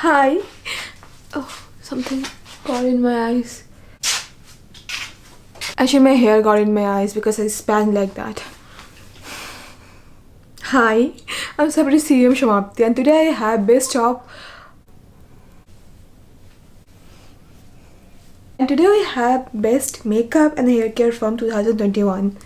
Hi. Oh, something got in my eyes. Actually, my hair got in my eyes because I span like that. Hi, I'm Sabri CM Shamapti, and today I have best of. And today we have best makeup and hair care from 2021.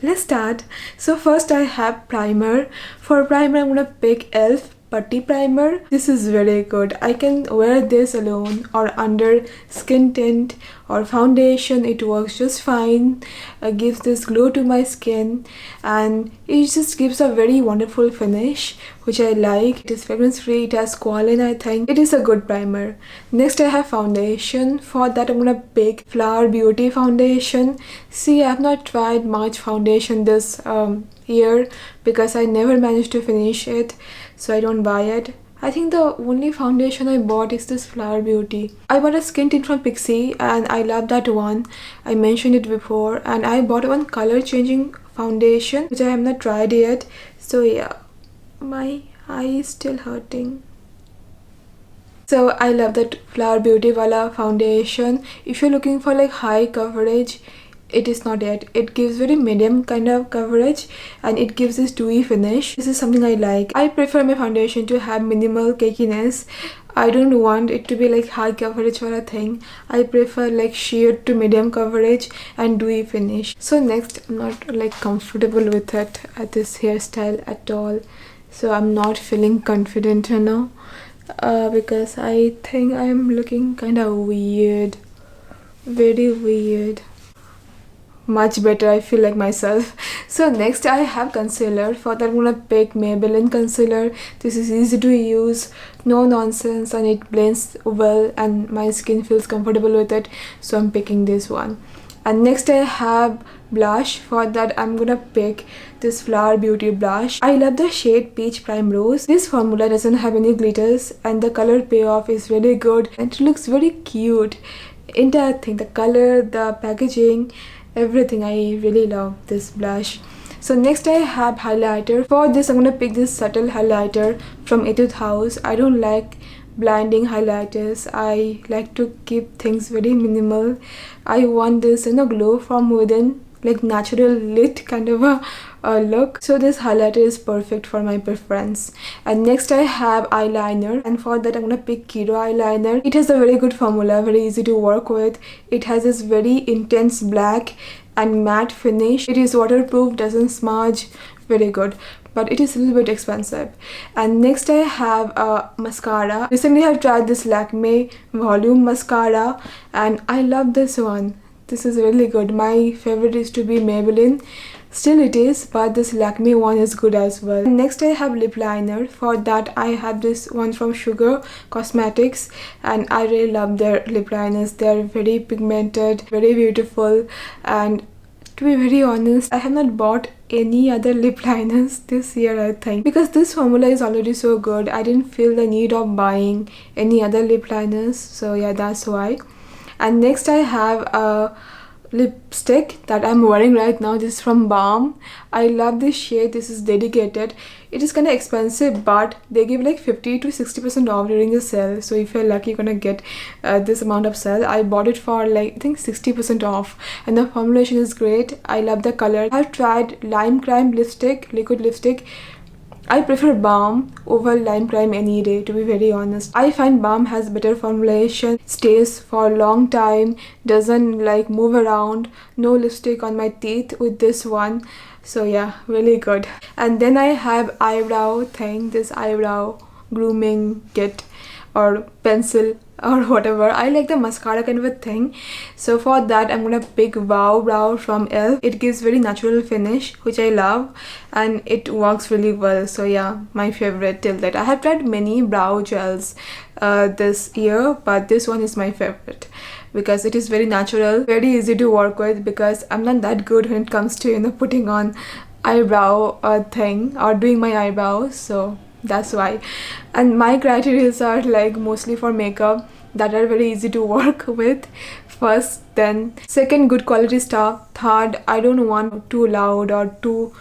Let's start. So first I have primer. For primer I'm gonna pick ELF Putty Primer. This is very good. I can wear this alone or under skin tint or foundation. It works just fine. Gives this glow to my skin and it just gives a very wonderful finish which I like. It is fragrance free. It has squalene, I think. It is a good primer. Next I have foundation. For that I'm gonna pick Flower Beauty foundation. See, I have not tried much foundation this year because I never managed to finish it, so I don't buy it. I think the only foundation I bought is this Flower Beauty. I bought a skin tint from Pixi and I love that one. I mentioned it before, and I bought one color changing foundation which I have not tried yet. So yeah, my eye is still hurting. So I love that Flower Beauty wala foundation. If you're looking for like high coverage, it is not yet. It gives very medium kind of coverage and it gives this dewy finish. This is something I like. I prefer my foundation to have minimal cakiness. I don't want it to be like high coverage or a thing. I prefer like sheer to medium coverage and dewy finish. So next, I'm not like comfortable with it at this hairstyle at all. So I'm not feeling confident now because I think I'm looking kind of weird. Very weird. Much better, I feel like myself. So next I have concealer. For that I'm gonna pick Maybelline concealer. This is easy to use, no nonsense, and it blends well and my skin feels comfortable with it, so I'm picking this one. And next I have blush. For that I'm gonna pick this Flower Beauty blush. I love the shade Peach Prime Rose. This formula doesn't have any glitters and the color payoff is really good and it looks very cute. Entire thing, the color, the packaging, everything, I really love this blush. So next I have highlighter. For this I'm gonna pick this subtle highlighter from Etude House. I don't like blinding highlighters. I like to keep things very minimal. I want this glow from within, like natural lit kind of a look. So this highlighter is perfect for my preference. And next I have eyeliner, and for that I'm gonna pick Kiro eyeliner. It has a very good formula, very easy to work with. It has this very intense black and matte finish. It is waterproof, doesn't smudge, very good, but it is a little bit expensive. And next I have a mascara. Recently I have tried this Lakme volume mascara and I love this one. This is really good. My favorite is to be Maybelline. Still it is, but this Lakme one is good as well. Next I have lip liner. For that I have this one from Sugar Cosmetics and I really love their lip liners. They are very pigmented, very beautiful, and to be very honest, I have not bought any other lip liners this year, I think, because this formula is already so good. I didn't feel the need of buying any other lip liners, so yeah, that's why. And next I have a lipstick that I'm wearing right now. This is from Balm. I love this shade. This is Dedicated. It is kind of expensive, but they give like 50 to 60% off during the sale, so if you're lucky you're gonna get this amount of sale. I bought it for like I think 60% off and the formulation is great. I love the color. I've tried Lime Crime lipstick, liquid lipstick. I prefer Balm over Lime Crime any day, to be very honest. I find Balm has better formulation, stays for a long time, doesn't like move around, no lipstick on my teeth with this one. So yeah, really good. And then I have eyebrow thing, this eyebrow grooming kit or pencil or whatever. I like the mascara kind of a thing, so for that I'm gonna pick Wow Brow from ELF. It gives very natural finish which I love and it works really well, so yeah, my favorite till that. I have tried many brow gels this year, but this one is my favorite because it is very natural, very easy to work with, because I'm not that good when it comes to putting on eyebrow thing or doing my eyebrows, so that's why. And my criteria are like mostly for makeup that are very easy to work with first, then second, good quality stuff, third, I don't want too loud or too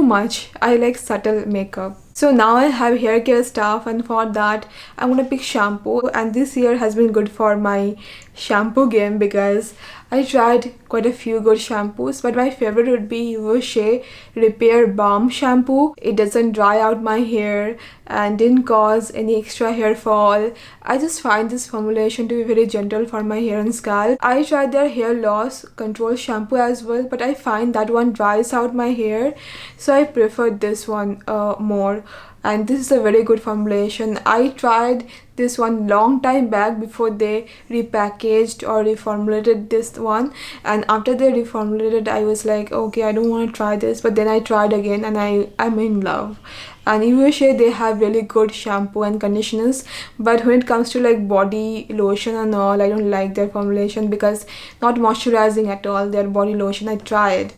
much. I like subtle makeup. So now I have hair care stuff, and for that I'm gonna pick shampoo. And this year has been good for my shampoo game because I tried quite a few good shampoos, but my favorite would be Shea Repair Balm shampoo. It doesn't dry out my hair and didn't cause any extra hair fall. I just find this formulation to be very gentle for my hair and scalp. I tried their hair loss control shampoo as well, but I find that one dries out my hair, so I prefer this one more. And this is a very good formulation. I tried this one long time back before they repackaged or reformulated this one, and after they reformulated I was like, okay, I don't want to try this, but then I tried again and I'm in love. And usually they have really good shampoo and conditioners, but when it comes to like body lotion and all, I don't like their formulation because not moisturizing at all. Their body lotion I tried,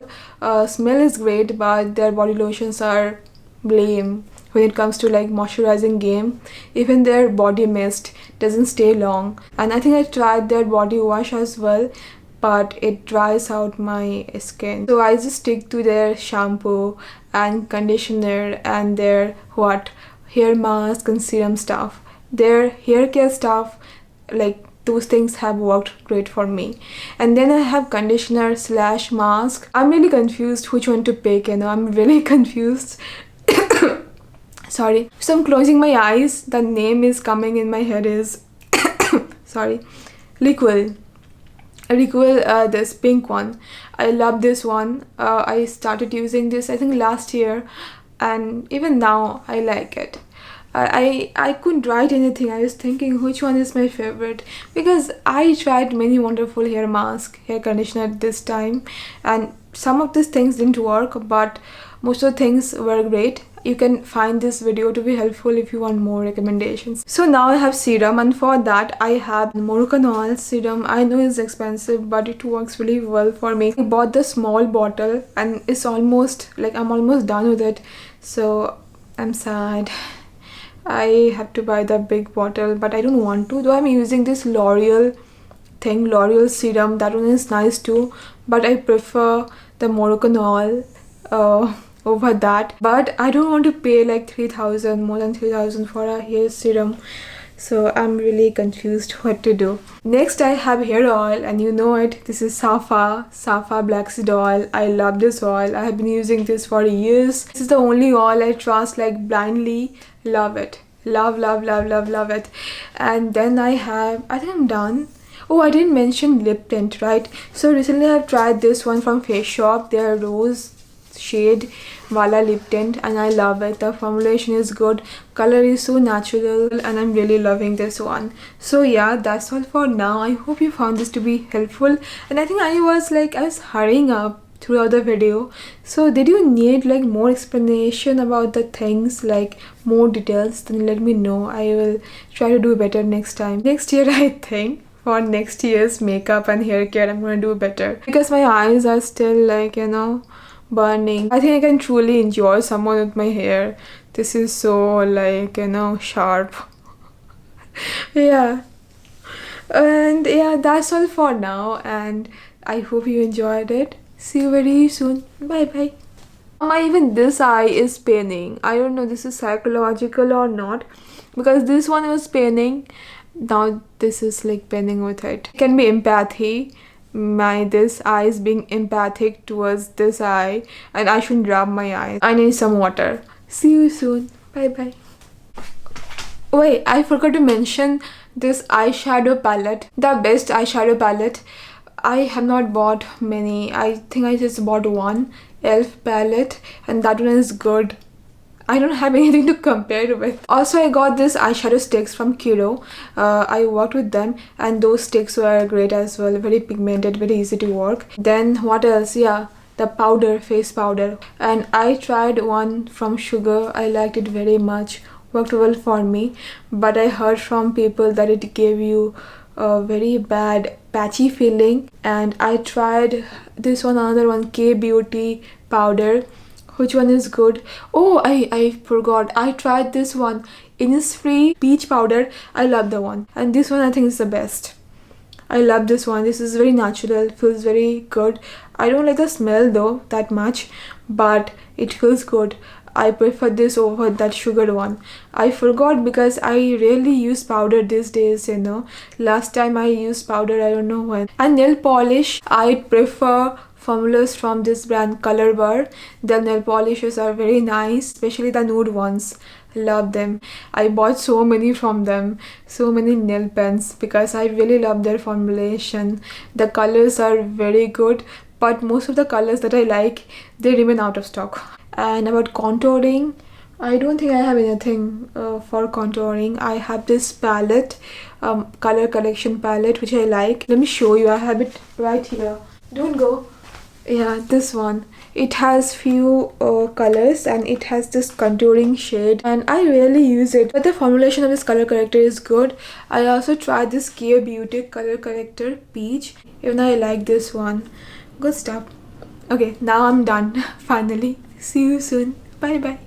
smell is great, but their body lotions are lame when it comes to like moisturizing game. Even their body mist doesn't stay long. And I think I tried their body wash as well, but it dries out my skin. So I just stick to their shampoo and conditioner and their hair mask and serum stuff. Their hair care stuff, like those things have worked great for me. And then I have conditioner slash mask. I'm really confused which one to pick, I'm really confused. Sorry. So I'm closing my eyes. The name is coming in my head is sorry, Liquid. This pink one. I love this one. I started using this I think last year, and even now I like it. I couldn't write anything. I was thinking which one is my favorite because I tried many wonderful hair mask, hair conditioner this time, and some of these things didn't work, but most of the things were great. You can find this video to be helpful if you want more recommendations. So now I have serum, and for that I have Morocanol serum. I know it's expensive, but it works really well for me. I bought the small bottle and it's almost like I'm almost done with it, so I'm sad. I have to buy the big bottle, but I don't want to, though I'm using this L'Oreal serum. That one is nice too, but I prefer the Morocanol over that. But I don't want to pay like 3,000, more than 3,000 for a hair serum, so I'm really confused what to do. Next I have hair oil, and you know it, this is Safa Black Seed Oil. I love this oil. I have been using this for years. This is the only oil I trust like blindly. Love it. Love it. And then I think I'm done. Oh, I didn't mention lip tint, right? So recently I've tried this one from Face Shop, their rose shade Wala lip tint, and I love it. The formulation is good, color is so natural, and I'm really loving this one. So yeah, that's all for now. I hope you found this to be helpful, and I think I was hurrying up throughout the video. So did you need like more explanation about the things, like more details? Then let me know. I will try to do better next time. Next year I think for next year's makeup and hair care I'm gonna do better because my eyes are still like burning. I think I can truly enjoy someone with my hair. This is so like sharp. Yeah, and yeah, that's all for now, and I hope you enjoyed it. See you very soon. Bye bye. Even this eye is paining. I don't know this is psychological or not, because this one was paining, now this is like paining with it. It can be empathy. This eye is being empathic towards this eye, and I shouldn't rub my eyes. I need some water. See you soon. Bye bye. Wait, I forgot to mention this eyeshadow palette, the best eyeshadow palette. I have not bought many. I think I just bought one e.l.f. palette, and that one is good. I don't have anything to compare it with. Also, I got this eyeshadow sticks from Kiro. I worked with them, and those sticks were great as well. Very pigmented, very easy to work. Then what else? Yeah, the powder, face powder. And I tried one from Sugar. I liked it very much. Worked well for me. But I heard from people that it gave you a very bad patchy feeling. And I tried this one, another one, K-Beauty powder. Which one is good? Oh, I forgot. I tried this one, Innisfree peach powder. I love the one, and this one I think is the best. I love this one. This is very natural, feels very good. I don't like the smell though that much, but it feels good. I prefer this over that sugar one. I forgot because I rarely use powder these days, you know. Last time I used powder, I don't know when. And nail polish, I prefer formulas from this brand Color Bar. The nail polishes are very nice, especially the nude ones. Love them. I bought so many from them, so many nail pens, because I really love their formulation. The colors are very good, but most of the colors that I like, they remain out of stock. And about contouring, I don't think I have anything for contouring. I have this palette, color collection palette, which I like. Let me show you. I have it right here. Don't go. Yeah, this one. It has few colors and it has this contouring shade, and I rarely use it, but the formulation of this color corrector is good. I also tried this Kia Beauty color corrector Peach. Even I like this one. Good stuff. Okay, now I'm done. Finally. See you soon. Bye bye.